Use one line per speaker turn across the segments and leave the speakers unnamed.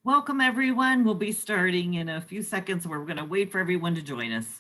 Welcome, everyone. We'll be starting in a few seconds. We're going to wait for everyone to join us.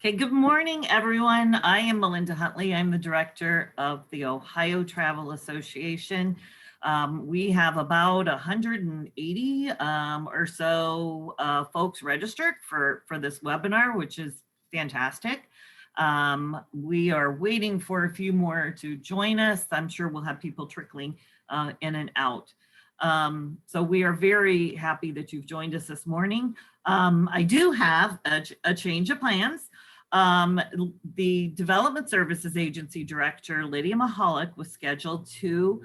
Okay, good morning, everyone. I am Melinda Huntley. I'm the director of the Ohio Travel Association. We have about 180 or so folks registered for this webinar, which is fantastic. We are waiting for a few more to join us. I'm sure we'll have people trickling in and out. So we are very happy that you've joined us this morning. I do have a change of plans. The Development Services Agency Director, Lydia Mahalik, was scheduled to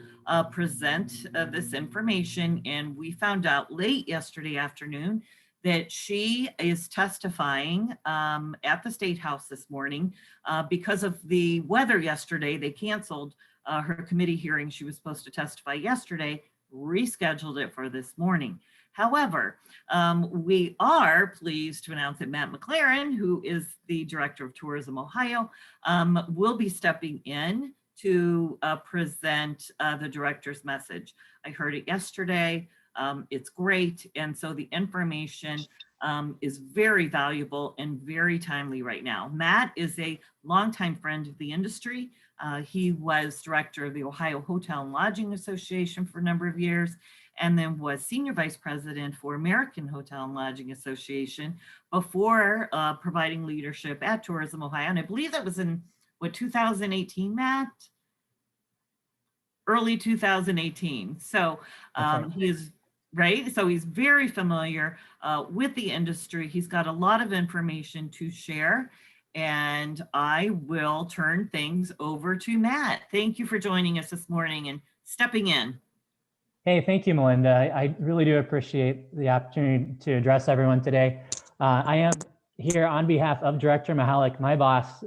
present this information, and we found out late yesterday afternoon that she is testifying at the State House this morning. Because of the weather yesterday, they canceled her committee hearing. She was supposed to testify yesterday, rescheduled it for this morning. However, we are pleased to announce that Matt MacLaren, who is the Director of Tourism Ohio, will be stepping in to present the director's message. I heard it yesterday. It's great. And so the information is very valuable and very timely right now. Matt is a longtime friend of the industry. He was director of the Ohio Hotel and Lodging Association for a number of years, and then was senior vice president for American Hotel and Lodging Association before providing leadership at Tourism Ohio. And I believe that was in, what, 2018, Matt? Early 2018. So he is, right? So he's very familiar with the industry. He's got a lot of information to share. And I will turn things over to Matt. Thank you for joining us this morning and stepping in.
Hey, thank you, Melinda. I really do appreciate the opportunity to address everyone today. I am here on behalf of Director Mahalik, my boss,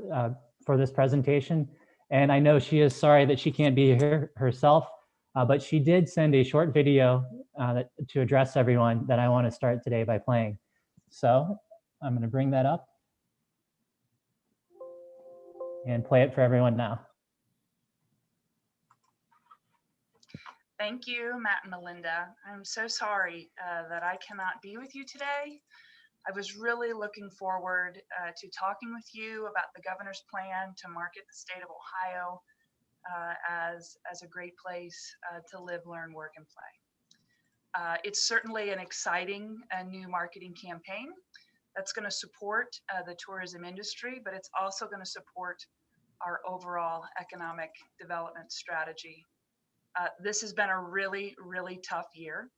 for this presentation. And I know she is sorry that she can't be here herself, but she did send a short video to address everyone that I want to start today by playing. So I'm going to bring that up and play it for everyone now.
Thank you, Matt and Melinda. I'm so sorry that I cannot be with you today. I was really looking forward to talking with you about the governor's plan to market the state of Ohio as a great place to live, learn, work, and play. It's certainly an exciting new marketing campaign that's going to support the tourism industry, but it's also going to support our overall economic development strategy. This has been a really, really tough year.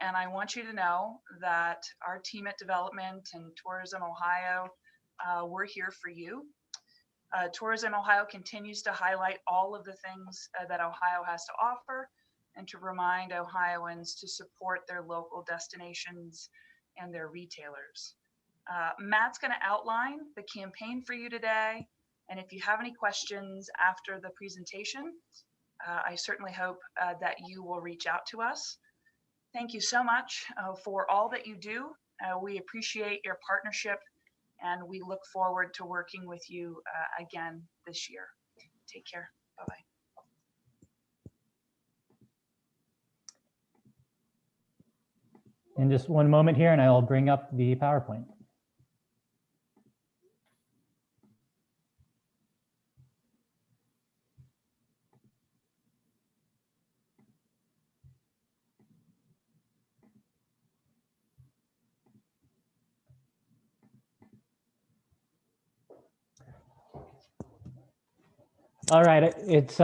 And I want you to know that our team at Development and Tourism Ohio, we're here for you. Tourism Ohio continues to highlight all of the things that Ohio has to offer and to remind Ohioans to support their local destinations and their retailers. Matt's going to outline the campaign for you today. And if you have any questions after the presentation, I certainly hope that you will reach out to us. Thank you so much for all that you do. We appreciate your partnership, and we look forward to working with you again this year. Take care. Bye-bye.
In just one moment here, and I will bring up the PowerPoint. All right, it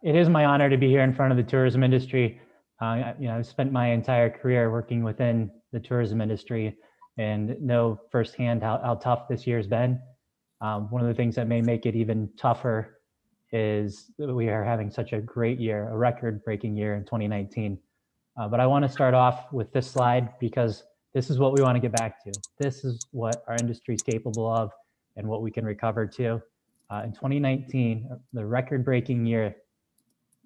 is my honor to be here in front of the tourism industry. I've spent my entire career working within the tourism industry and know firsthand how tough this year's been. One of the things that may make it even tougher is that we are having such a great year, a record-breaking year in 2019. But I want to start off with this slide because this is what we want to get back to. This is what our industry is capable of and what we can recover to. In 2019, the record-breaking year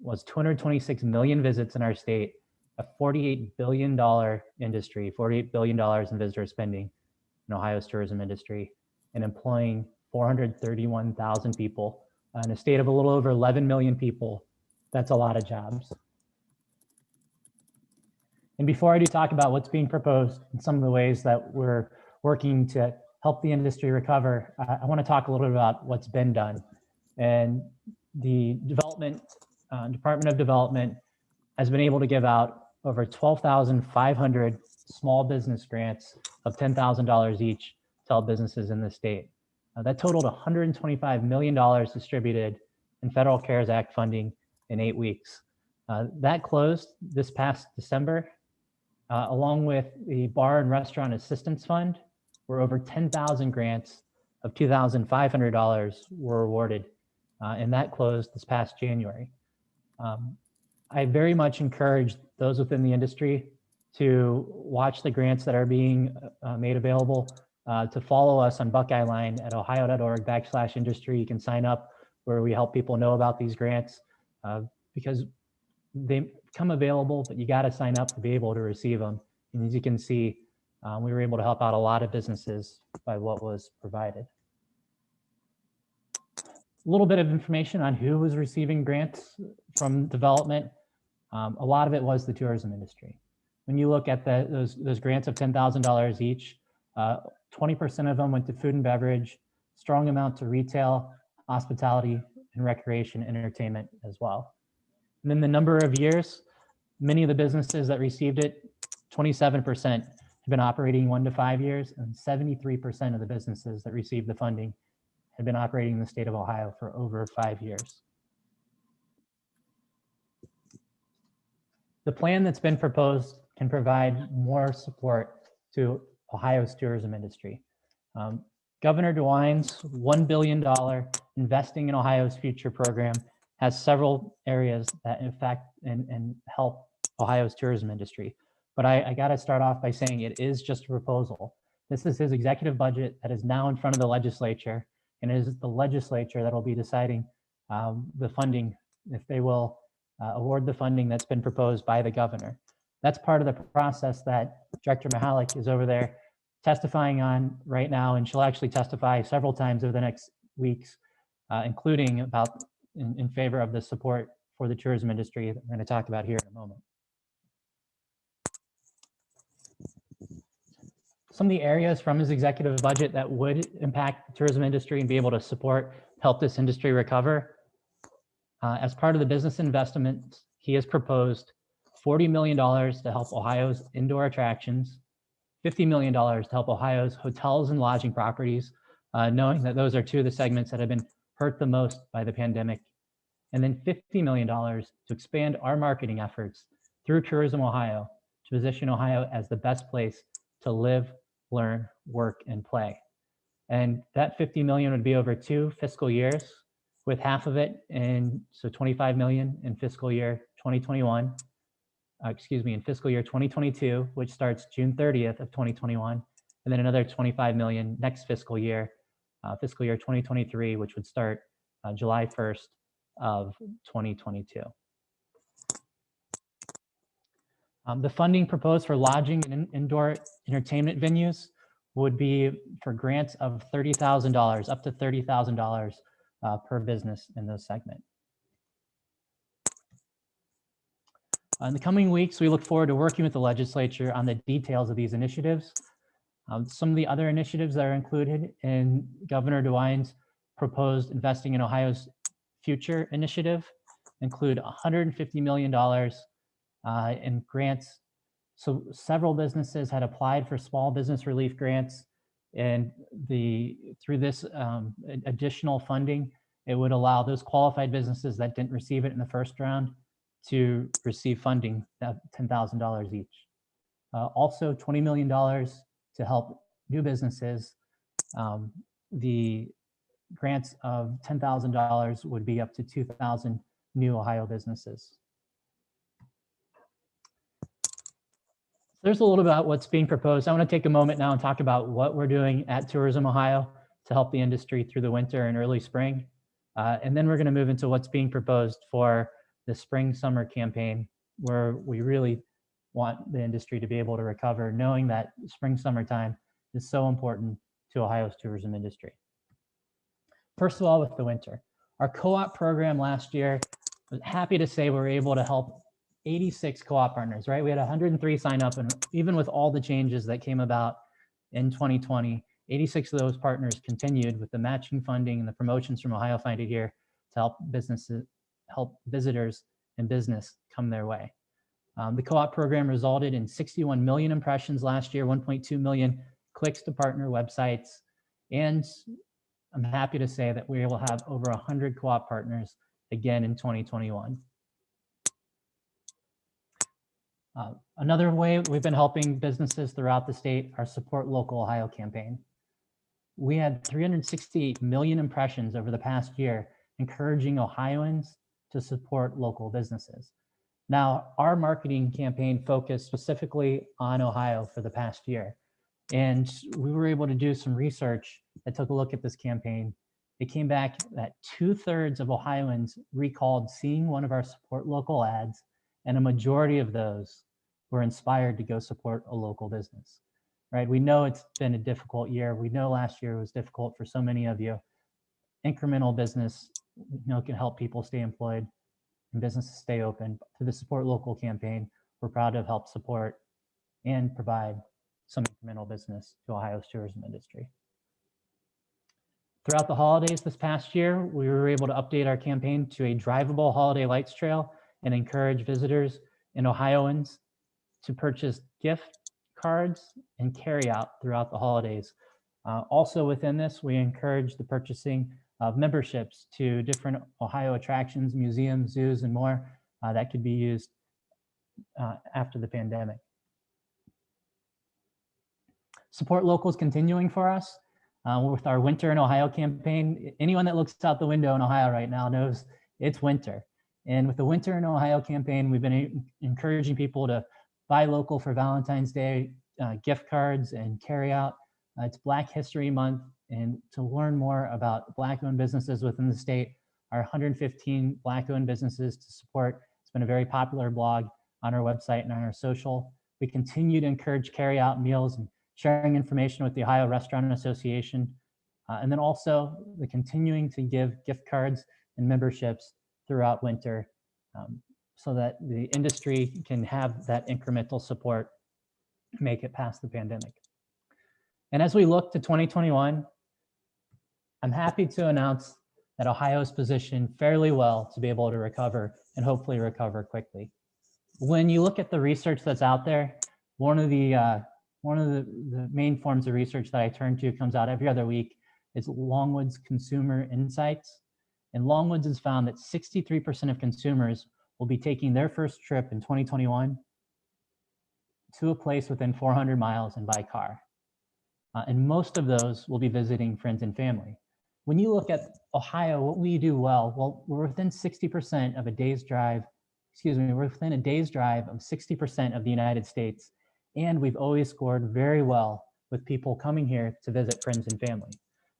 was 226 million visits in our state, a $48 billion industry, $48 billion in visitor spending in Ohio's tourism industry, and employing 431,000 people in a state of a little over 11 million people. That's a lot of jobs. And before I do talk about what's being proposed and some of the ways that we're working to help the industry recover, I want to talk a little bit about what's been done. And the Department of Development has been able to give out over 12,500 small business grants of $10,000 each to help businesses in the state. That totaled $125 million distributed in federal CARES Act funding in 8 weeks. That closed this past December, along with the Bar and Restaurant Assistance Fund, where over 10,000 grants of $2,500 were awarded, and that closed this past January. I very much encourage those within the industry to watch the grants that are being made available, to follow us on Buckeye Line at ohio.org/industry. You can sign up where we help people know about these grants because they come available, but you got to sign up to be able to receive them. And as you can see, we were able to help out a lot of businesses by what was provided. A little bit of information on who was receiving grants from development. A lot of it was the tourism industry. When you look at those grants of $10,000 each, 20% of them went to food and beverage, strong amount to retail, hospitality, and recreation entertainment as well. And then the number of years, many of the businesses that received it, 27% have been operating 1 to 5 years, and 73% of the businesses that received the funding had been operating in the state of Ohio for over 5 years. The plan that's been proposed can provide more support to Ohio's tourism industry. Governor DeWine's $1 billion Investing in Ohio's Future program has several areas that affect and help Ohio's tourism industry. But I got to start off by saying it is just a proposal. This is his executive budget that is now in front of the legislature, and it is the legislature that will be deciding the funding, if they will award the funding that's been proposed by the governor. That's part of the process that Director MacLaren is over there testifying on right now, and she'll actually testify several times over the next weeks, including about in favor of the support for the tourism industry that we're going to talk about here in a moment. Some of the areas from his executive budget that would impact the tourism industry and be able to help this industry recover. As part of the business investment, he has proposed $40 million to help Ohio's indoor attractions, $50 million to help Ohio's hotels and lodging properties, knowing that those are two of the segments that have been hurt the most by the pandemic, and then $50 million to expand our marketing efforts through Tourism Ohio to position Ohio as the best place to live, learn, work, and play. And that $50 million would be over 2 fiscal years, with half of it so $25 million in fiscal year 2021, in fiscal year 2022, which starts June 30th of 2021, and then another $25 million next fiscal year 2023, which would start July 1st of 2022. The funding proposed for lodging and indoor entertainment venues would be for grants of $30,000, up to $30,000 per business in those segments. In the coming weeks, we look forward to working with the legislature on the details of these initiatives. Some of the other initiatives that are included in Governor DeWine's proposed Investing in Ohio's Future initiative include $150 million in grants. So several businesses had applied for small business relief grants, and through this additional funding, it would allow those qualified businesses that didn't receive it in the first round to receive funding, $10,000 each. Also $20 million to help new businesses. The grants of $10,000 would be up to 2,000 new Ohio businesses. There's a little about what's being proposed. I want to take a moment now and talk about what we're doing at Tourism Ohio to help the industry through the winter and early spring. And then we're going to move into what's being proposed for the spring-summer campaign, where we really want the industry to be able to recover, knowing that spring-summertime is so important to Ohio's tourism industry. First of all, with the winter, our co-op program last year, I was happy to say we were able to help 86 co-op partners, right? We had 103 sign up, and even with all the changes that came about in 2020, 86 of those partners continued with the matching funding and the promotions from Ohio Find It Here to help businesses, help visitors and business come their way. The co-op program resulted in 61 million impressions last year, 1.2 million clicks to partner websites, and I'm happy to say that we will have over 100 co-op partners again in 2021. Another way we've been helping businesses throughout the state, our Support Local Ohio campaign. We had 368 million impressions over the past year, encouraging Ohioans to support local businesses. Now, our marketing campaign focused specifically on Ohio for the past year, and we were able to do some research that took a look at this campaign. It came back that 2/3 of Ohioans recalled seeing one of our Support Local ads, and a majority of those were inspired to go support a local business, right? We know it's been a difficult year. We know last year was difficult for so many of you. Incremental business, can help people stay employed and businesses stay open. Through the Support Local campaign, we're proud to have helped support and provide some incremental business to Ohio's tourism industry. Throughout the holidays this past year, we were able to update our campaign to a drivable holiday lights trail and encourage visitors and Ohioans to purchase gift cards and carry out throughout the holidays. Also within this, we encourage the purchasing of memberships to different Ohio attractions, museums, zoos, and more that could be used after the pandemic. Support Local is continuing for us with our Winter in Ohio campaign. Anyone that looks out the window in Ohio right now knows it's winter. And with the Winter in Ohio campaign, we've been encouraging people to buy local for Valentine's Day, gift cards and carry out. It's Black History Month, and to learn more about Black-owned businesses within the state, our 115 Black-owned businesses to support. It's been a very popular blog on our website and on our social. We continue to encourage carry-out meals and sharing information with the Ohio Restaurant Association, and then also the continuing to give gift cards and memberships throughout winter so that the industry can have that incremental support to make it past the pandemic. And as we look to 2021, I'm happy to announce that Ohio is positioned fairly well to be able to recover and hopefully recover quickly. When you look at the research that's out there, one of the main forms of research that I turn to comes out every other week is Longwood's Consumer Insights. And Longwood's has found that 63% of consumers will be taking their first trip in 2021 to a place within 400 miles and by car. And most of those will be visiting friends and family. When you look at Ohio, what we do well, we're within 60% of a day's drive, we're within a day's drive of 60% of the United States. And we've always scored very well with people coming here to visit friends and family.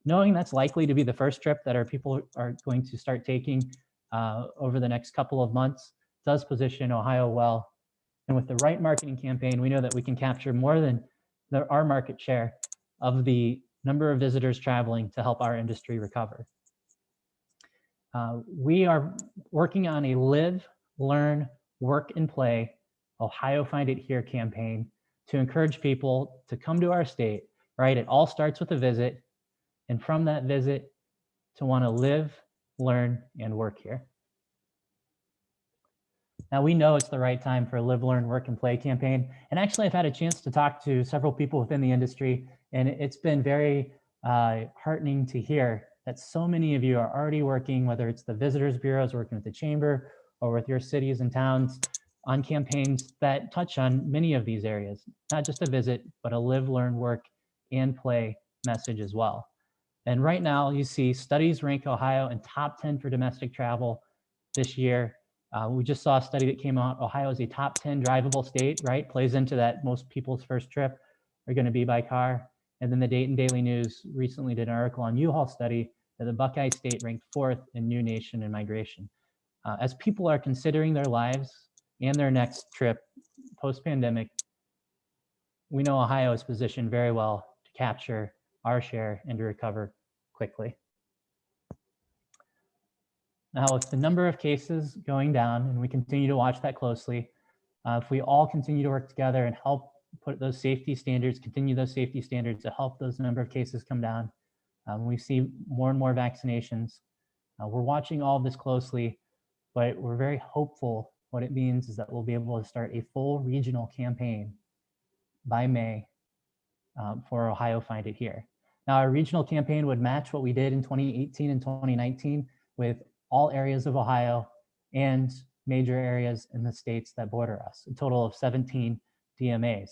Knowing that's likely to be the first trip that our people are going to start taking over the next couple of months does position Ohio well. And with the right marketing campaign, we know that we can capture more than our market share of the number of visitors traveling to help our industry recover. We are working on a live, learn, work, and play Ohio Find It Here campaign to encourage people to come to our state, right? It all starts with a visit, and from that visit to want to live, learn, and work here. Now we know it's the right time for a live, learn, work, and play campaign. And actually I've had a chance to talk to several people within the industry, and it's been very heartening to hear that so many of you are already working, whether it's the visitors bureaus, working with the chamber, or with your cities and towns on campaigns that touch on many of these areas, not just a visit, but a live, learn, work, and play message as well. And right now you see studies rank Ohio in top 10 for domestic travel this year. We just saw a study that came out. Ohio is a top 10 drivable state, right? Plays into that most people's first trip are going to be by car. And then the Dayton Daily News recently did an article on U-Haul study that the Buckeye State ranked 4th in new nation in migration. As people are considering their lives and their next trip post-pandemic, we know Ohio is positioned very well to capture our share and to recover quickly. Now, with the number of cases going down, and we continue to watch that closely, if we all continue to work together and help put those safety standards, continue those safety standards to help those number of cases come down, we see more and more vaccinations. We're watching all of this closely, but we're very hopeful. What it means is that we'll be able to start a full regional campaign by May for Ohio Find It Here. Now, our regional campaign would match what we did in 2018 and 2019 with all areas of Ohio and major areas in the states that border us, a total of 17 DMAs.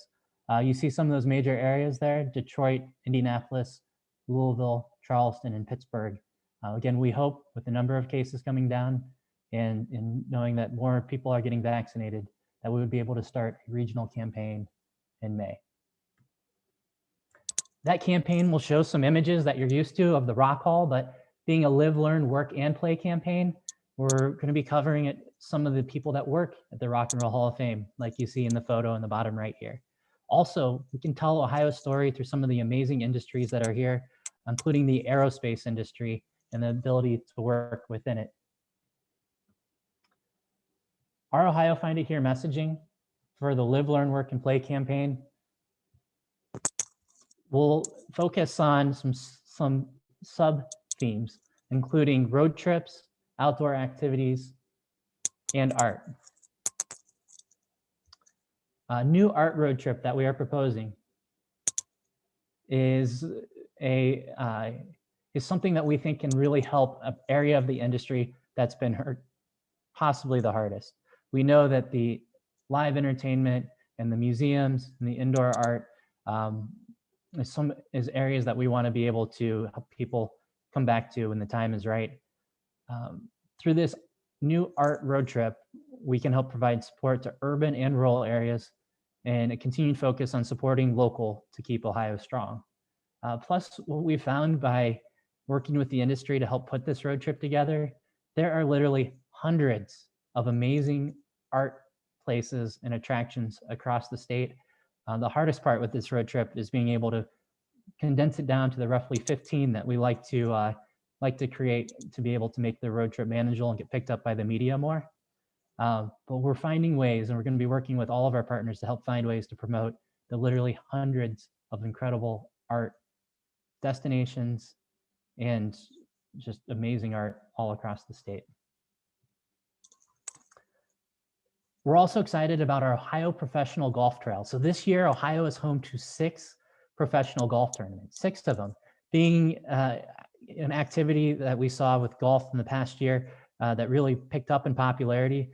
You see some of those major areas there: Detroit, Indianapolis, Louisville, Charleston, and Pittsburgh. Again, we hope with the number of cases coming down and knowing that more people are getting vaccinated, that we would be able to start a regional campaign in May. That campaign will show some images that you're used to of the Rock Hall, but being a live, learn, work, and play campaign, we're going to be covering it, some of the people that work at the Rock and Roll Hall of Fame, like you see in the photo in the bottom right here. Also, we can tell Ohio's story through some of the amazing industries that are here, including the aerospace industry and the ability to work within it. Our Ohio Find It Here messaging for the Live, Learn, Work, and Play campaign will focus on some sub-themes, including road trips, outdoor activities, and art. A new art road trip that we are proposing is something that we think can really help an area of the industry that's been hurt possibly the hardest. We know that the live entertainment and the museums and the indoor art is areas that we want to be able to help people come back to when the time is right. Through this new art road trip, we can help provide support to urban and rural areas and a continued focus on supporting local to keep Ohio strong. Plus, what we found by working with the industry to help put this road trip together, there are literally hundreds of amazing art places and attractions across the state. The hardest part with this road trip is being able to condense it down to the roughly 15 that we like to create to be able to make the road trip manageable and get picked up by the media more. But we're finding ways, and we're going to be working with all of our partners to help find ways to promote the literally hundreds of incredible art destinations and just amazing art all across the state. We're also excited about our Ohio Professional Golf Trail. So this year, Ohio is home to 6 professional golf tournaments, 6 of them being an activity that we saw with golf in the past year that really picked up in popularity.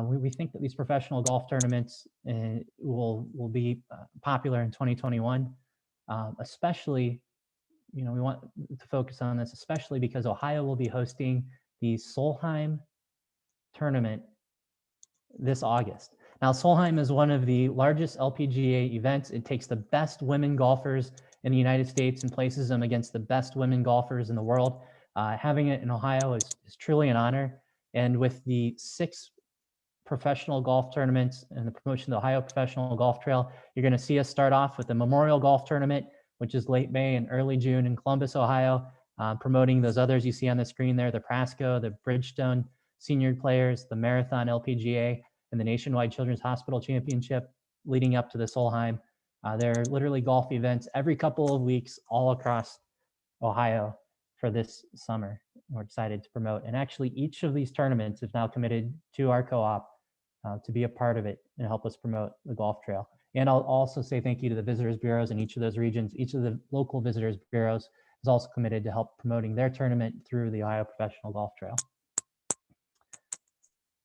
We think that these professional golf tournaments will be popular in 2021, especially, we want to focus on this, especially because Ohio will be hosting the Solheim tournament this August. Now, Solheim is one of the largest LPGA events. It takes the best women golfers in the United States and places them against the best women golfers in the world. Having it in Ohio is truly an honor. And with the 6 professional golf tournaments and the promotion of the Ohio Professional Golf Trail, you're going to see us start off with the Memorial Golf Tournament, which is late May and early June in Columbus, Ohio, promoting those others you see on the screen there, the Prasco, the Bridgestone Senior Players, the Marathon LPGA, and the Nationwide Children's Hospital Championship leading up to the Solheim. There are literally golf events every couple of weeks all across Ohio for this summer. We're excited to promote. And actually, each of these tournaments is now committed to our co-op to be a part of it and help us promote the golf trail. And I'll also say thank you to the visitors bureaus in each of those regions. Each of the local visitors bureaus is also committed to help promoting their tournament through the Ohio Professional Golf Trail.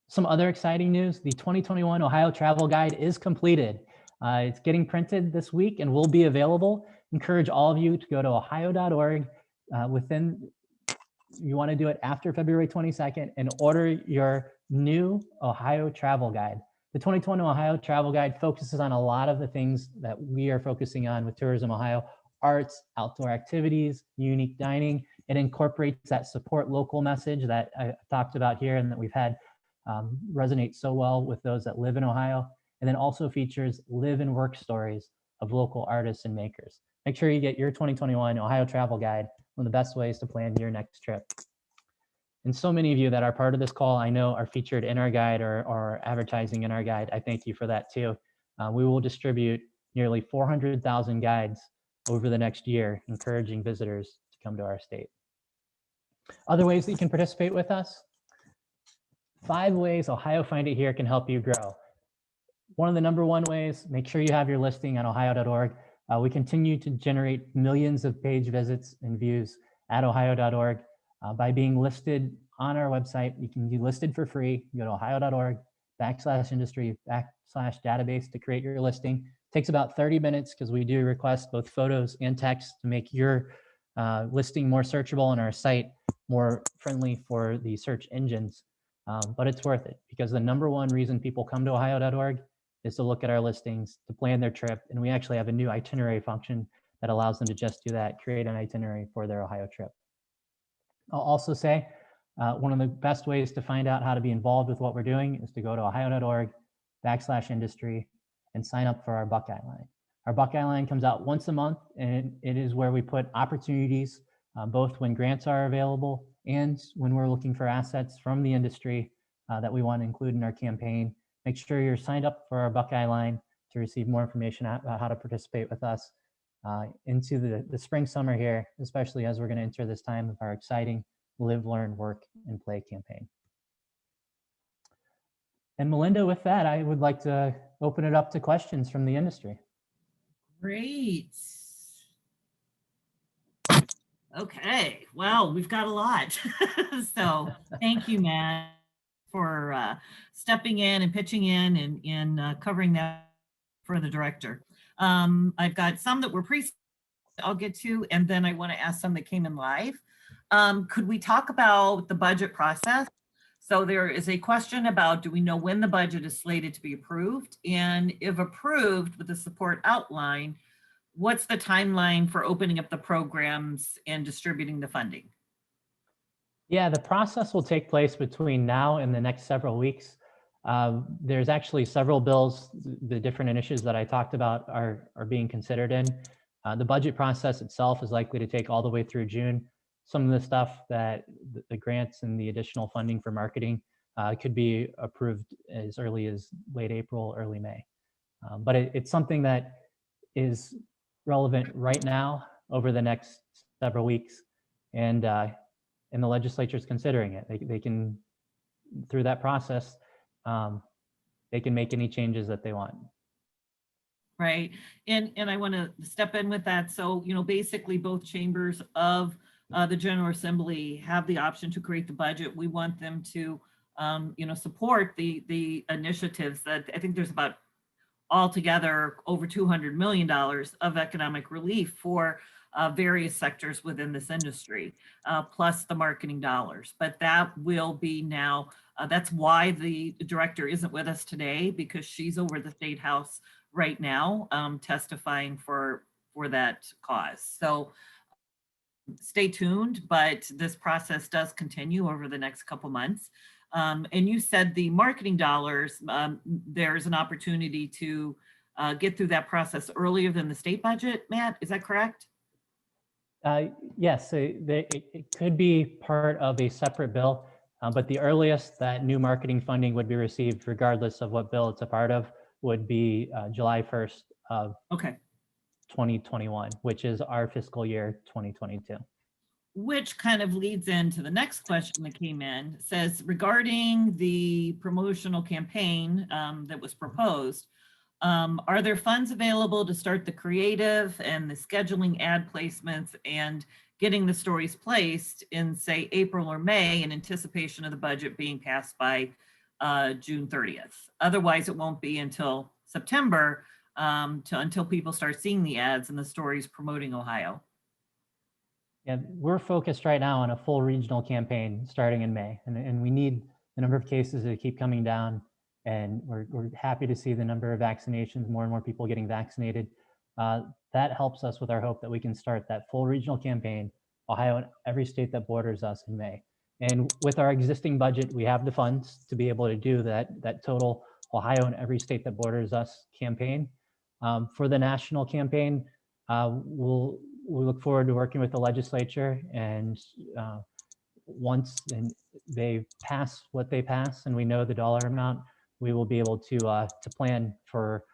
Some other exciting news: the 2021 Ohio Travel Guide is completed. It's getting printed this week and will be available. Encourage all of you to go to ohio.org, you want to do it after February 22nd and order your new Ohio travel guide. The 2020 Ohio travel guide focuses on a lot of the things that we are focusing on with Tourism Ohio: arts, outdoor activities, unique dining. It incorporates that support local message that I talked about here and that we've had resonate so well with those that live in Ohio. And then also features live and work stories of local artists and makers. Make sure you get your 2021 Ohio travel guide, one of the best ways to plan your next trip. And so many of you that are part of this call, I know, are featured in our guide or advertising in our guide. I thank you for that too. We will distribute nearly 400,000 guides over the next year, encouraging visitors to come to our state. Other ways that you can participate with us: 5 ways Ohio Find It Here can help you grow. One of the #1 ways, make sure you have your listing on ohio.org. We continue to generate millions of page visits and views at ohio.org. By being listed on our website, you can be listed for free. You go to ohio.org/industry/database to create your listing. It takes about 30 minutes because we do request both photos and text to make your listing more searchable and our site more friendly for the search engines. But it's worth it because the #1 reason people come to ohio.org is to look at our listings, to plan their trip. And we actually have a new itinerary function that allows them to just do that, create an itinerary for their Ohio trip. I'll also say one of the best ways to find out how to be involved with what we're doing is to go to ohio.org/industry and sign up for our Buckeye Line. Our Buckeye Line comes out once a month, and it is where we put opportunities, both when grants are available and when we're looking for assets from the industry that we want to include in our campaign. Make sure you're signed up for our Buckeye Line to receive more information about how to participate with us into the spring, summer here, especially as we're going to enter this time of our exciting Live, Learn, Work, and Play campaign. And Melinda, with that, I would like to open it up to questions from the industry.
Great. Okay, well, we've got a lot. So thank you, Matt, for stepping in and pitching in and covering that for the director. I've got some that were I'll get to, and then I want to ask some that came in live. Could we talk about the budget process? So there is a question about, do we know when the budget is slated to be approved? And if approved with the support outline, what's the timeline for opening up the programs and distributing the funding?
Yeah, the process will take place between now and the next several weeks. There's actually several bills. The different initiatives that I talked about are being considered in. The budget process itself is likely to take all the way through June. Some of the stuff that the grants and the additional funding for marketing could be approved as early as late April, early May. But it's something that is relevant right now over the next several weeks. And the legislature is considering it. They can, through that process, they can make any changes that they want.
Right. And I want to step in with that. So, basically both chambers of the General Assembly have the option to create the budget. We want them to, support the initiatives that I think there's about altogether over $200 million of economic relief for various sectors within this industry, plus the marketing dollars. But that will be now, that's why the director isn't with us today, because she's over the State House right now testifying for that cause. So stay tuned, but this process does continue over the next couple months. And you said the marketing dollars, there's an opportunity to get through that process earlier than the state budget, Matt, is that correct?
Yes, it could be part of a separate bill, but the earliest that new marketing funding would be received, regardless of what bill it's a part of, would be July 1st of 2021, which is our fiscal year 2022.
Which kind of leads into the next question that came in. It says, regarding the promotional campaign that was proposed, are there funds available to start the creative and the scheduling ad placements and getting the stories placed in, say, April or May in anticipation of the budget being passed by June 30th? Otherwise, it won't be until September until people start seeing the ads and the stories promoting Ohio.
Yeah, we're focused right now on a full regional campaign starting in May, and we need the number of cases to keep coming down. And we're happy to see the number of vaccinations, more and more people getting vaccinated. That helps us with our hope that we can start that full regional campaign, Ohio and every state that borders us in May. And with our existing budget, we have the funds to be able to do that total Ohio and every state that borders us campaign. For the national campaign, we look forward to working with the legislature, and once they pass what they pass and we know the dollar amount, we will be able to plan for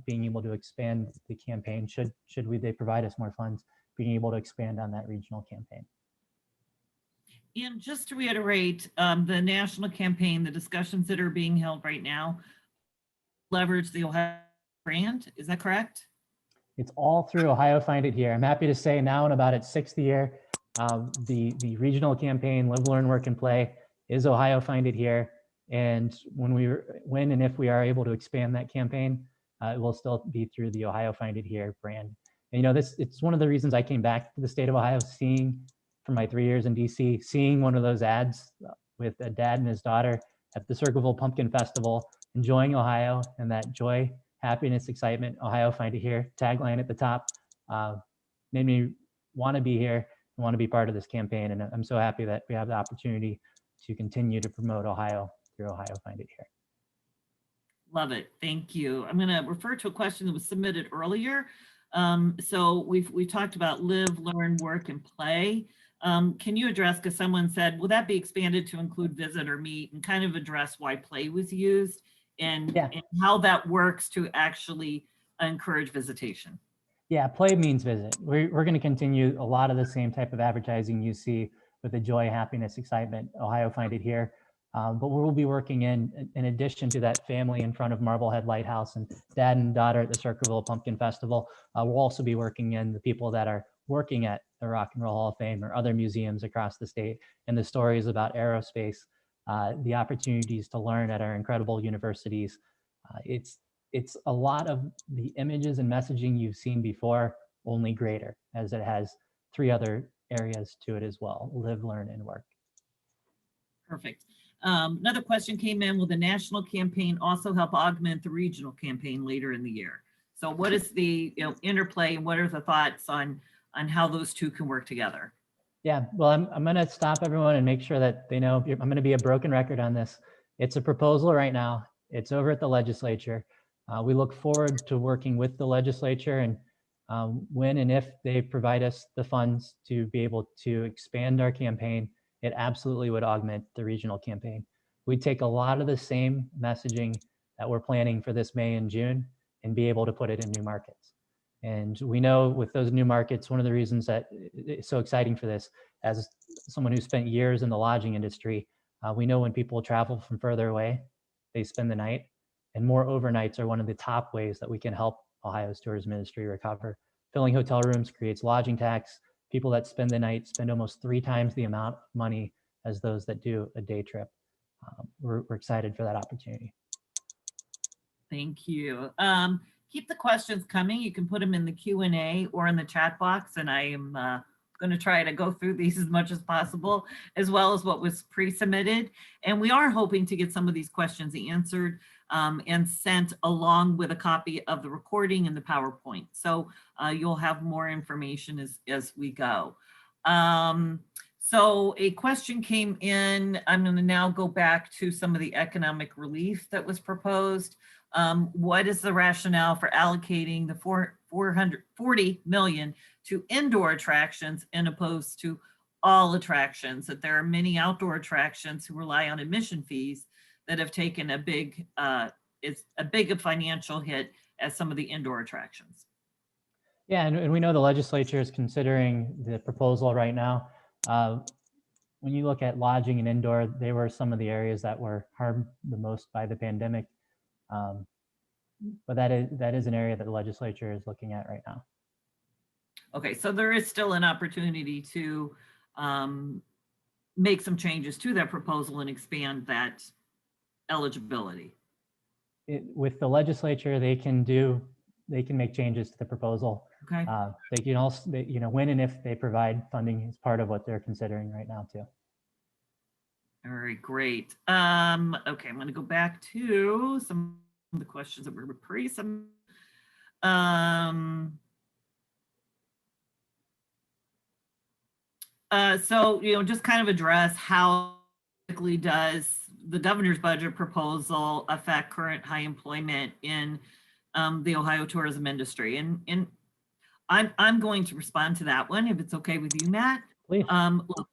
being able to expand the campaign should they provide us more funds, being able to expand on that regional campaign.
And just to reiterate, the national campaign, the discussions that are being held right now, leverage the Ohio brand, is that correct?
It's all through Ohio Find It Here. I'm happy to say now in about its 6th year, the regional campaign, Live, Learn, Work, and Play, is Ohio Find It Here. And when and if we are able to expand that campaign, it will still be through the Ohio Find It Here brand. And it's one of the reasons I came back to the state of Ohio, seeing from my 3 years in DC, seeing one of those ads with a dad and his daughter at the Circleville Pumpkin Festival, enjoying Ohio and that joy, happiness, excitement, Ohio Find It Here tagline at the top, made me want to be here and want to be part of this campaign. And I'm so happy that we have the opportunity to continue to promote Ohio through Ohio Find It Here.
Love it. Thank you. I'm going to refer to a question that was submitted earlier. So we've talked about live, learn, work, and play. Can you address, because someone said, will that be expanded to include visit or meet, and kind of address why play was used and how that works to actually encourage visitation? Yeah,
play means visit. We're going to continue a lot of the same type of advertising you see with the joy, happiness, excitement, Ohio Find It Here. But we'll be working in addition to that family in front of Marblehead Lighthouse and dad and daughter at the Circleville Pumpkin Festival. We'll also be working in the people that are working at the Rock and Roll Hall of Fame or other museums across the state, and the stories about aerospace, the opportunities to learn at our incredible universities. It's a lot of the images and messaging you've seen before, only greater, as it has 3 other areas to it as well: live, learn, and work.
Perfect. Another question came in: will the national campaign also help augment the regional campaign later in the year? So what is the interplay, and what are the thoughts on how those two can work together?
Yeah, well, I'm going to stop everyone and make sure that they know I'm going to be a broken record on this. It's a proposal right now. It's over at the legislature. We look forward to working with the legislature, and when and if they provide us the funds to be able to expand our campaign, it absolutely would augment the regional campaign. We'd take a lot of the same messaging that we're planning for this May and June and be able to put it in new markets. And we know with those new markets, one of the reasons that it's so exciting for this, as someone who spent years in the lodging industry, we know when people travel from further away, they spend the night, and more overnights are one of the top ways that we can help Ohio's tourism industry recover. Filling hotel rooms creates lodging tax. People that spend the night spend almost 3 times the amount of money as those that do a day trip. We're excited for that opportunity.
Thank you. Keep the questions coming. You can put them in the Q&A or in the chat box, and I am going to try to go through these as much as possible, as well as what was pre-submitted. And we are hoping to get some of these questions answered and sent along with a copy of the recording and the PowerPoint. So you'll have more information as we go. So a question came in. I'm going to now go back to some of the economic relief that was proposed. What is the rationale for allocating the $440 million to indoor attractions and opposed to all attractions? That there are many outdoor attractions who rely on admission fees that have taken a big financial hit as some of the indoor attractions.
Yeah, and we know the legislature is considering the proposal right now. When you look at lodging and indoor, they were some of the areas that were harmed the most by the pandemic. But that is an area that the legislature is looking at right now.
Okay, so there is still an opportunity to make some changes to that proposal and expand that eligibility.
With the legislature, they can do they can make changes to the proposal.
Okay.
They can also, when and if they provide funding is part of what they're considering right now too.
All right, great. Okay, I'm going to go back to some of the questions that were pre some. So, just kind of address how quickly does the governor's budget proposal affect current high employment in the Ohio tourism industry? And I'm going to respond to that one, if it's okay with you, Matt.
Please.
Look,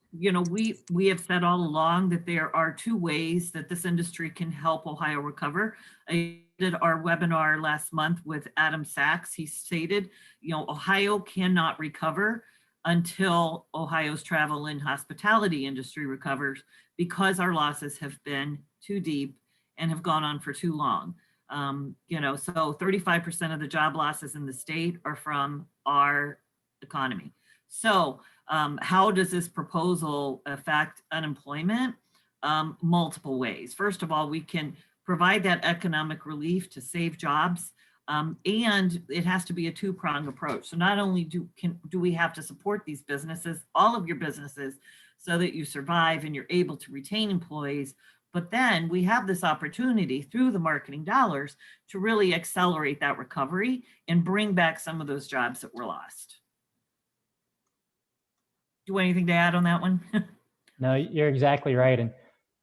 we have said all along that there are two ways that this industry can help Ohio recover. I did our webinar last month with Adam Sachs. He stated, Ohio cannot recover until Ohio's travel and hospitality industry recovers, because our losses have been too deep and have gone on for too long. So 35% of the job losses in the state are from our economy. So how does this proposal affect unemployment? Multiple ways. First of all, we can provide that economic relief to save jobs, and it has to be a two-pronged approach. So not only do we have to support these businesses, all of your businesses, so that you survive and you're able to retain employees, but then we have this opportunity through the marketing dollars to really accelerate that recovery and bring back some of those jobs that were lost. Do you have anything to add on that one?
No, you're exactly right. And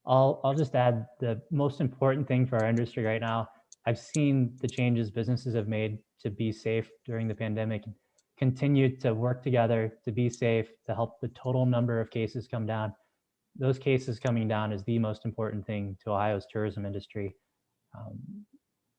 I'll just add, the most important thing for our industry right now, I've seen the changes businesses have made to be safe during the pandemic, and continue to work together to be safe, to help the total number of cases come down. Those cases coming down is the most important thing to Ohio's tourism industry.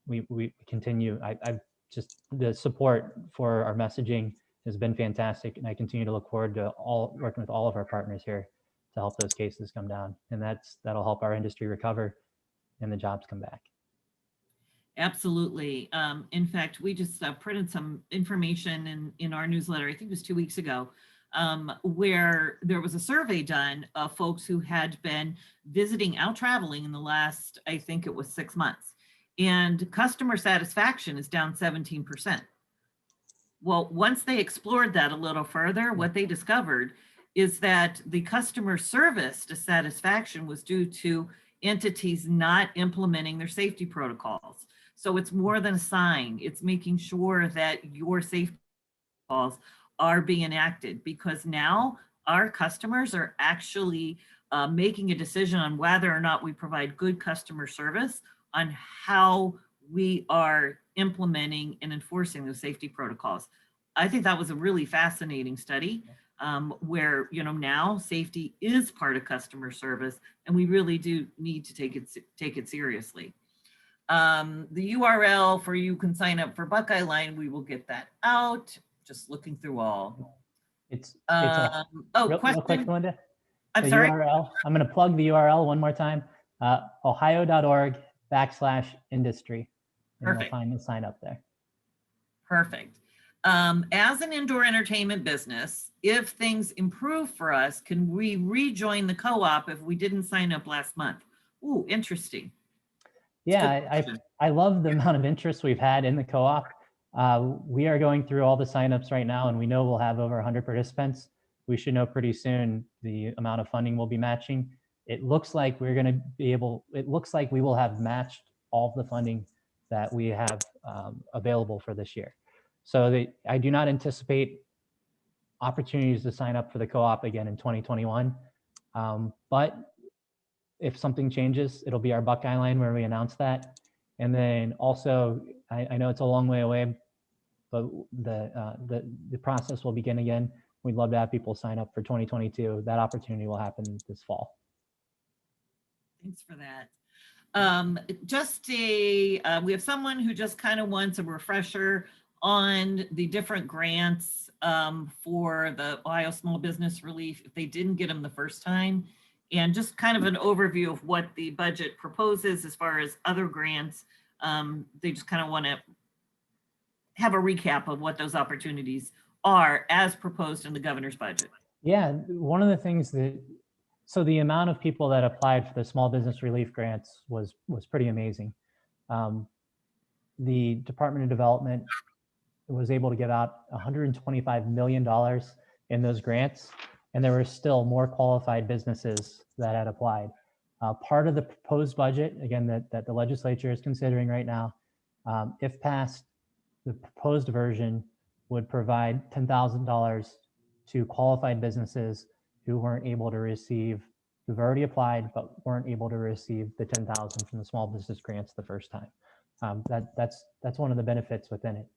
We continue, I've just, the support for our messaging has been fantastic, and I continue to look forward to working with all of our partners here to help those cases come down. And that'll help our industry recover and the jobs come back.
Absolutely. In fact, we just printed some information in our newsletter, I think it was 2 weeks ago, where there was a survey done of folks who had been visiting, out traveling in the last, I think it was 6 months, and customer satisfaction is down 17%. Well, once they explored that a little further, what they discovered is that the customer service dissatisfaction was due to entities not implementing their safety protocols. So it's more than a sign. It's making sure that your safety protocols are being enacted, because now our customers are actually making a decision on whether or not we provide good customer service, on how we are implementing and enforcing those safety protocols. I think that was a really fascinating study, where now safety is part of customer service, and we really do need to take it seriously. The URL for you can sign up for Buckeye Line. We will get that out. Just looking through all.
Real quick, Melinda.
I'm sorry.
URL, I'm going to plug the URL one more time. ohio.org/industry.
Perfect.
You'll find the sign up there.
Perfect. As an indoor entertainment business, if things improve for us, can we rejoin the co-op if we didn't sign up last month? Ooh, interesting.
Yeah, I love the amount of interest we've had in the co-op. We are going through all the signups right now, and we know we'll have over 100 participants. We should know pretty soon the amount of funding we'll be matching. It looks like we're going to be able, it looks like we will have matched all of the funding that we have available for this year. So I do not anticipate opportunities to sign up for the co-op again in 2021. But if something changes, it'll be our Buckeye Line where we announce that. And then also, I know it's a long way away, but the process will begin again. We'd love to have people sign up for 2022. That opportunity will happen this fall.
Thanks for that. We have someone who just kind of wants a refresher on the different grants for the Ohio Small Business Relief if they didn't get them the first time, and just kind of an overview of what the budget proposes as far as other grants. They just kind of want to have a recap of what those opportunities are as proposed in the governor's budget.
Yeah, one of the things so the amount of people that applied for the small business relief grants was pretty amazing. The Department of Development was able to give out $125 million in those grants, and there were still more qualified businesses that had applied. Part of the proposed budget, again, that the legislature is considering right now, if passed, the proposed version would provide $10,000 to qualified businesses who weren't able to receive, who've already applied but weren't able to receive the $10,000 from the small business grants the first time. That's one of the benefits within it.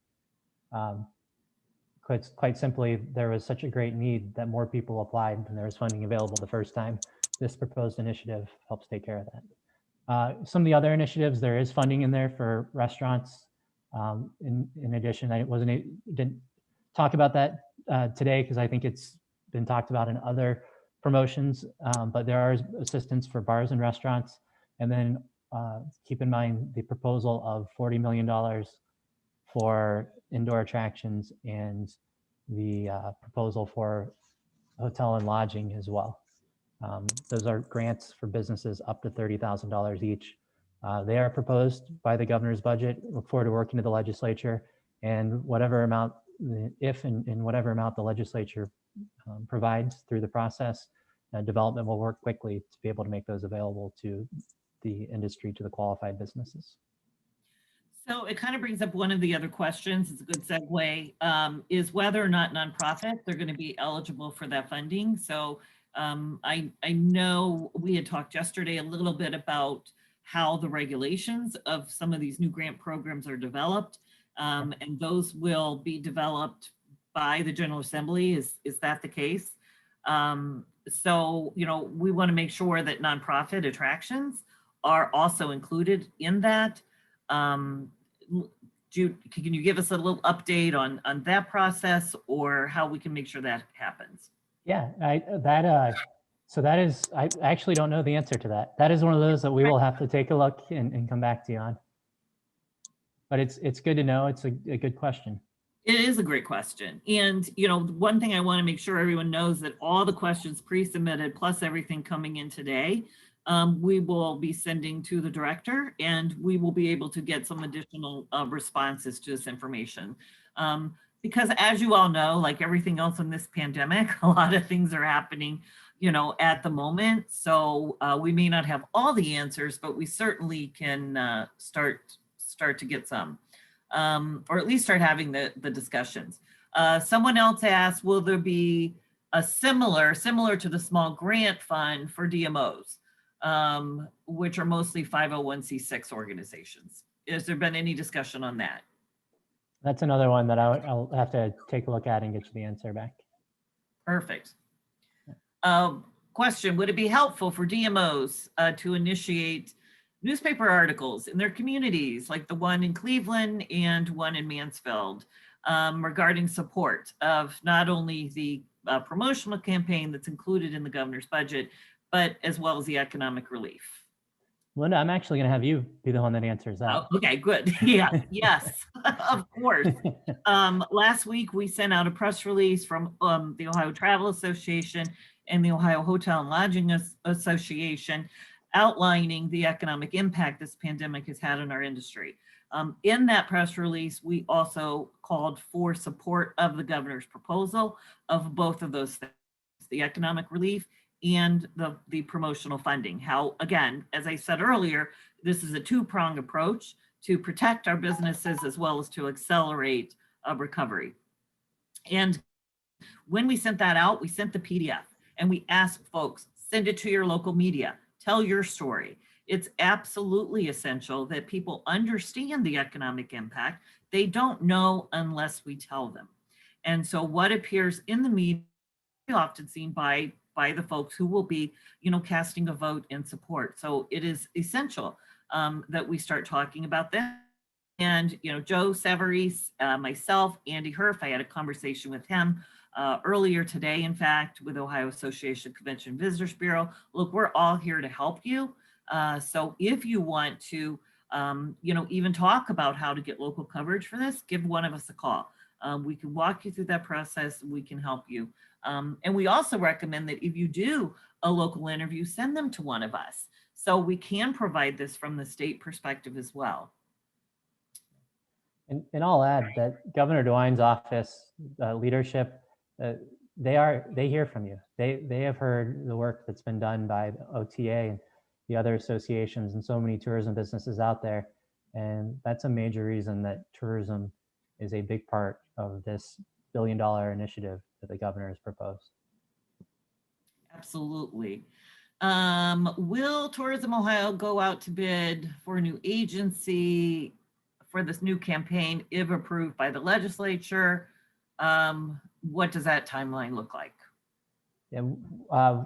Quite simply, there was such a great need that more people applied and there was funding available the first time. This proposed initiative helps take care of that. Some of the other initiatives, there is funding in there for restaurants. In addition, I didn't talk about that today because I think it's been talked about in other promotions, but there are assistance for bars and restaurants. And then keep in mind the proposal of $40 million for indoor attractions and the proposal for hotel and lodging as well. Those are grants for businesses up to $30,000 each. They are proposed by the governor's budget. Look forward to working with the legislature, and whatever amount, if and in whatever amount the legislature provides through the process, development will work quickly to be able to make those available to the industry, to the qualified businesses.
So it kind of brings up one of the other questions. It's a good segue, is whether or not nonprofits are going to be eligible for that funding. So I know we had talked yesterday a little bit about how the regulations of some of these new grant programs are developed, and those will be developed by the General Assembly. Is that the case? So, you know, we want to make sure that nonprofit attractions are also included in that. Can you give us a little update on that process, or how we can make sure that happens?
Yeah, so that is, I actually don't know the answer to that. That is one of those that we will have to take a look and come back to you on. But it's good to know. It's a good question.
It is a great question. And, you know, one thing I want to make sure everyone knows that all the questions pre-submitted plus everything coming in today, we will be sending to the director, and we will be able to get some additional responses to this information. Because as you all know, like everything else in this pandemic, a lot of things are happening, you know, at the moment. So we may not have all the answers, but we certainly can start to get some, or at least start having the discussions. Someone else asked, will there be a similar to the small grant fund for DMOs, which are mostly 501c6 organizations? Has there been any discussion on that?
That's another one that I'll have to take a look at and get you the answer back.
Perfect. Question, would it be helpful for DMOs to initiate newspaper articles in their communities, like the one in Cleveland and one in Mansfield, regarding support of not only the promotional campaign that's included in the governor's budget, but as well as the economic relief?
Linda, I'm actually going to have you be the one that answers that.
Oh, okay, good. Yeah, yes, of course. Last week, we sent out a press release from the Ohio Travel Association and the Ohio Hotel and Lodging Association outlining the economic impact this pandemic has had on our industry. In that press release, we also called for support of the governor's proposal of both of those things, the economic relief and the promotional funding. How, again, as I said earlier, this is a two-pronged approach to protect our businesses as well as to accelerate recovery. And when we sent that out, we sent the PDF and we asked folks, send it to your local media, tell your story. It's absolutely essential that people understand the economic impact. They don't know unless we tell them. And so what appears in the media is often seen by the folks who will be, you know, casting a vote in support. So it is essential that we start talking about that. And, you know, Joe Severis, myself, Andy Herf, I had a conversation with him earlier today, in fact, with Ohio Association Convention Visitors Bureau. Look, we're all here to help you. So if you want to, you know, even talk about how to get local coverage for this, give one of us a call. We can walk you through that process. We can help you. And we also recommend that if you do a local interview, send them to one of us. So we can provide this from the state perspective as well.
And I'll add that Governor DeWine's office leadership, they hear from you. They have heard the work that's been done by the OTA and the other associations and so many tourism businesses out there. And that's a major reason that tourism is a big part of this billion-dollar initiative that the governor has proposed.
Absolutely. Will Tourism Ohio go out to bid for a new agency for this new campaign if approved by the legislature? What does that timeline look like?
And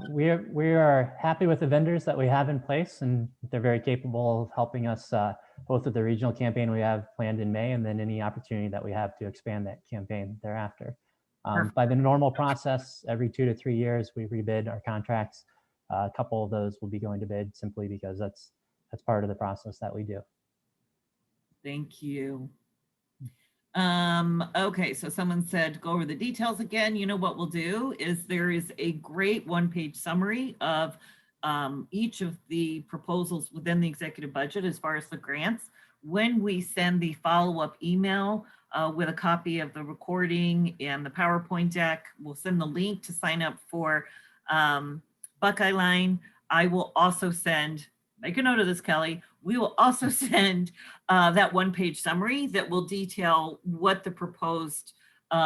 we are happy with the vendors that we have in place, and they're very capable of helping us both with the regional campaign we have planned in May, and then any opportunity that we have to expand that campaign thereafter. By the normal process, every 2 to 3 years, we rebid our contracts. A couple of those will be going to bid simply because that's part of the process that we do.
Thank you. Okay, so someone said, go over the details again. You know what we'll do is there is a great one-page summary of each of the proposals within the executive budget as far as the grants. When we send the follow-up email with a copy of the recording and the PowerPoint deck, we'll send the link to sign up for Buckeye Line. I will also send, make a note of this, Kelly, we will also send that one-page summary that will detail what the proposed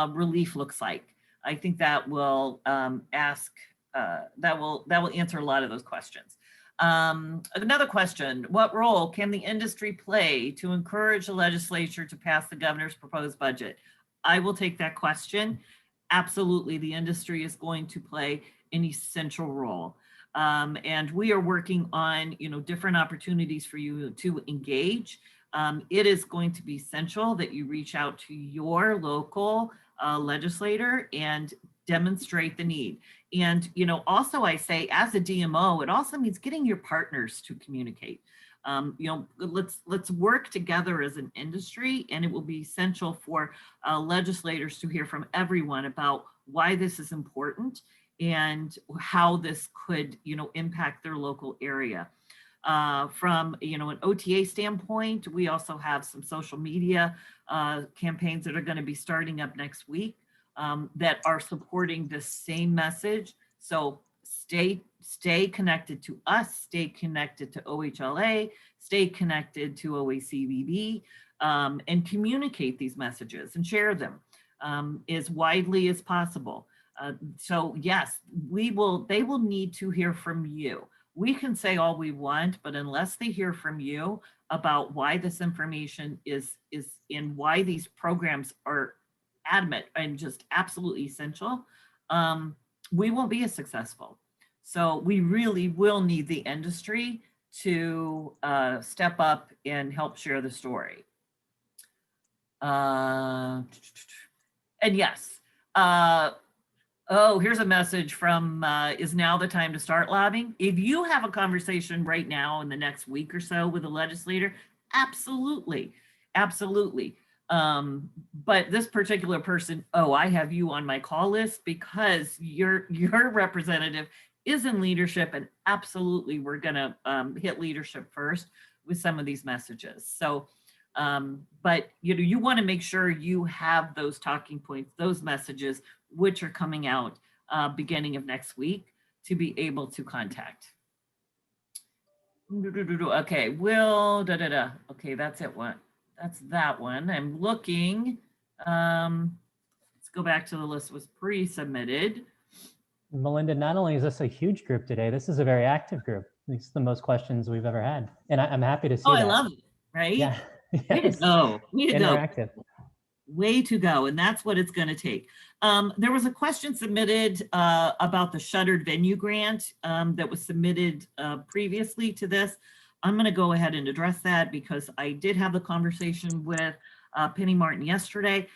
relief looks like. I think that will that will answer a lot of those questions. Another question, what role can the industry play to encourage the legislature to pass the governor's proposed budget? I will take that question. Absolutely, the industry is going to play an essential role. And we are working on, different opportunities for you to engage. It is going to be essential that you reach out to your local legislator and demonstrate the need. And, also I say as a DMO, it also means getting your partners to communicate. Let's work together as an industry, and it will be essential for legislators to hear from everyone about why this is important and how this could, impact their local area. From, an OTA standpoint, we also have some social media campaigns that are going to be starting up next week that are supporting the same message. So stay connected to us, stay connected to OHLA, stay connected to OACVB, and communicate these messages and share them as widely as possible. So yes, they will need to hear from you. We can say all we want, but unless they hear from you about why this information is and why these programs are adamant and just absolutely essential, we won't be as successful. So we really will need the industry to step up and help share the story. And yes, oh, here's a message from, is now the time to start lobbying? If you have a conversation right now in the next week or so with a legislator, absolutely, absolutely. But this particular person, oh, I have you on my call list because your representative is in leadership, and absolutely we're gonna hit leadership first with some of these messages. So, but you wanna make sure you have those talking points, those messages, which are coming out beginning of next week to be able to contact. Okay, okay, that's it. That's that one. I'm looking. Let's go back to the list that was pre-submitted.
Melinda, not only is this a huge group today, this is a very active group. These are the most questions we've ever had. And I'm happy to see that.
I love it, right?
Yeah.
Way to go. Way to
Interactive.
go. Way to go. And that's what it's going to take. There was a question submitted about the Shuttered venue grant that was submitted previously to this. I'm going to go ahead and address that because I did have the conversation with Penny Martin yesterday.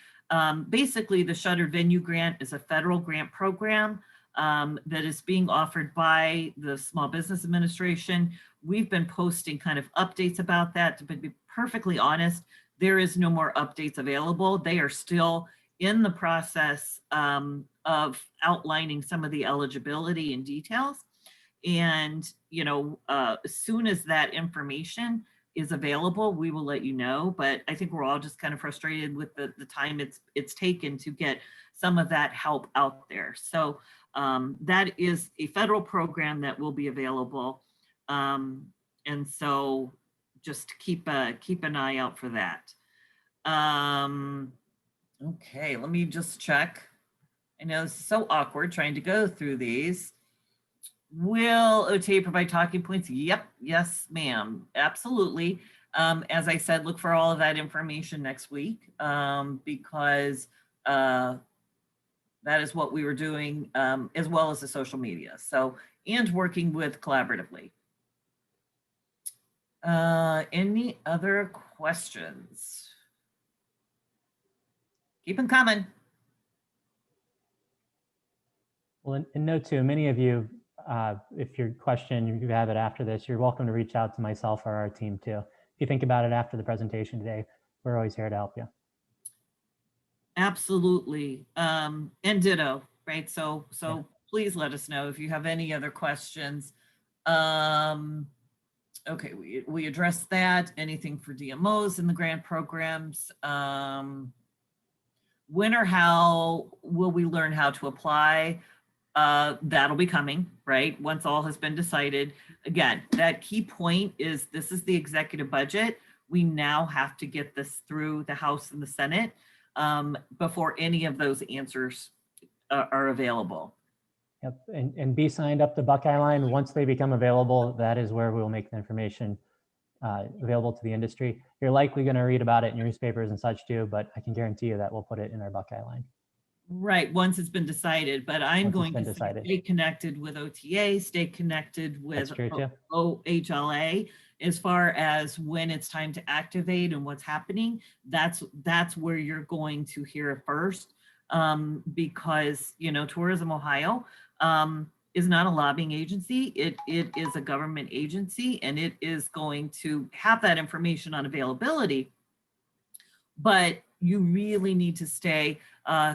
Basically, the Shuttered venue grant is a federal grant program that is being offered by the Small Business Administration. We've been posting kind of updates about that. To be perfectly honest, there is no more updates available. They are still in the process of outlining some of the eligibility and details. And, as soon as that information is available, we will let you know. But I think we're all just kind of frustrated with the time it's taken to get some of that help out there. So that is a federal program that will be available. And so just keep an eye out for that. Okay, let me just check. I know it's so awkward trying to go through these. Will OTA provide talking points? Yep. Yes, ma'am. Absolutely. As I said, look for all of that information next week because that is what we were doing as well as the social media. So, and working with collaboratively. Any other questions? Keep them coming.
Well, and note too, many of you, if your question, you have it after this, you're welcome to reach out to myself or our team too. If you think about it after the presentation today, we're always here to help you.
Absolutely. And ditto, right? So yeah. Please let us know if you have any other questions. Okay, we addressed that. Anything for DMOs in the grant programs? When or how will we learn how to apply? That'll be coming, right? Once all has been decided. Again, that key point is this is the executive budget. We now have to get this through the House and the Senate before any of those answers are available.
Yep, and be signed up to Buckeye Line. Once they become available, that is where we'll make the information available to the industry. You're likely going to read about it in newspapers and such too, but I can guarantee you that we'll put it in our Buckeye Line.
Right, once it's been decided, but I'm going to stay connected with OTA, stay connected with OHLA as far as when it's time to activate and what's happening. That's where you're going to hear it first because, you know, Tourism Ohio is not a lobbying agency. It is a government agency and it is going to have that information on availability, but you really need to stay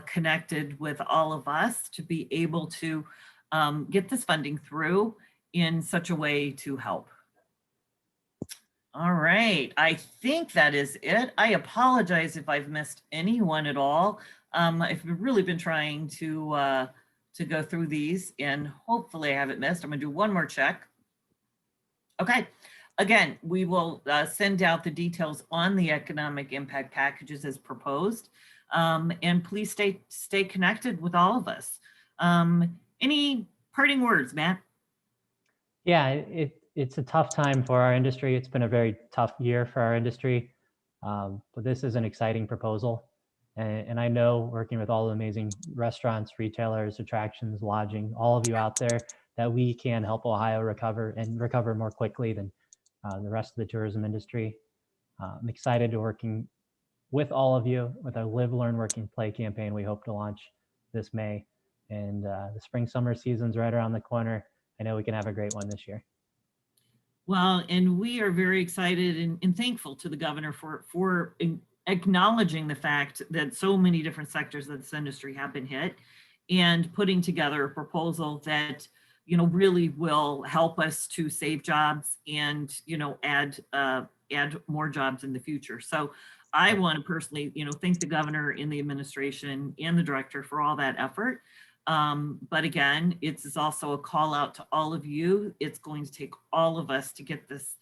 connected with all of us to be able to get this funding through in such a way to help. All right, I think that is it. I apologize if I've missed anyone at all. I've really been trying to go through these and hopefully I haven't missed. I'm gonna do one more check. Okay. Again, we will send out the details on the economic impact packages as proposed. And please stay connected with all of us. Any parting words, Matt?
Yeah, it's a tough time for our industry. It's been a very tough year for our industry, but this is an exciting proposal. And I know working with all the amazing restaurants, retailers, attractions, lodging, all of you out there, that we can help Ohio recover and recover more quickly than the rest of the tourism industry. I'm excited to working with all of you with our Live, Learn, Work, and Play campaign we hope to launch this May. And the spring, summer season's right around the corner. I know we can have a great one this year.
Well, and we are very excited and thankful to the governor for acknowledging the fact that so many different sectors of this industry have been hit and putting together a proposal that, you know, really will help us to save jobs and, you know, add more jobs in the future. So I want to personally, you know, thank the governor and the administration and the director for all that effort. But again, it's also a call out to all of you. It's going to take all of us to get this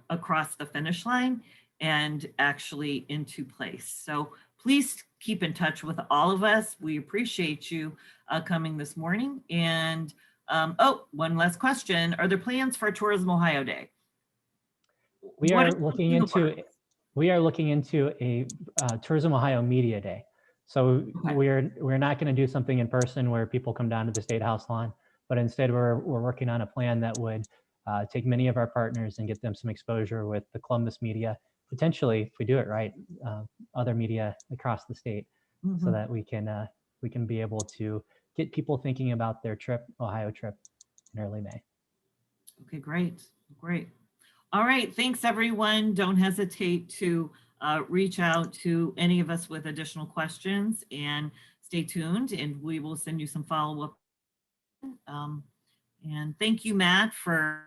across the finish line and actually into place. So please keep in touch with all of us. We appreciate you coming this morning. And oh, one last question. Are there plans for Tourism Ohio Day?
We are looking into a Tourism Ohio Media Day. So okay. we're not going to do something in person where people come down to the State House lawn, but instead we're working on a plan that would take many of our partners and get them some exposure with the Columbus media, potentially, if we do it right, other media across the state, so that we can be able to get people thinking about their trip, Ohio trip, in early May.
Okay, great. All right, thanks everyone. Don't hesitate to reach out to any of us with additional questions and stay tuned and we will send you some follow-up. And thank you, Matt, for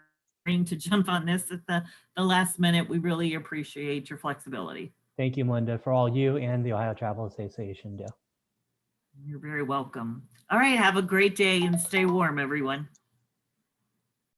to jump on this at the last minute. We really appreciate your flexibility.
Thank you, Melinda, for all you and the Ohio Travel Association do.
You're very welcome. All right, have a great day and stay warm, everyone.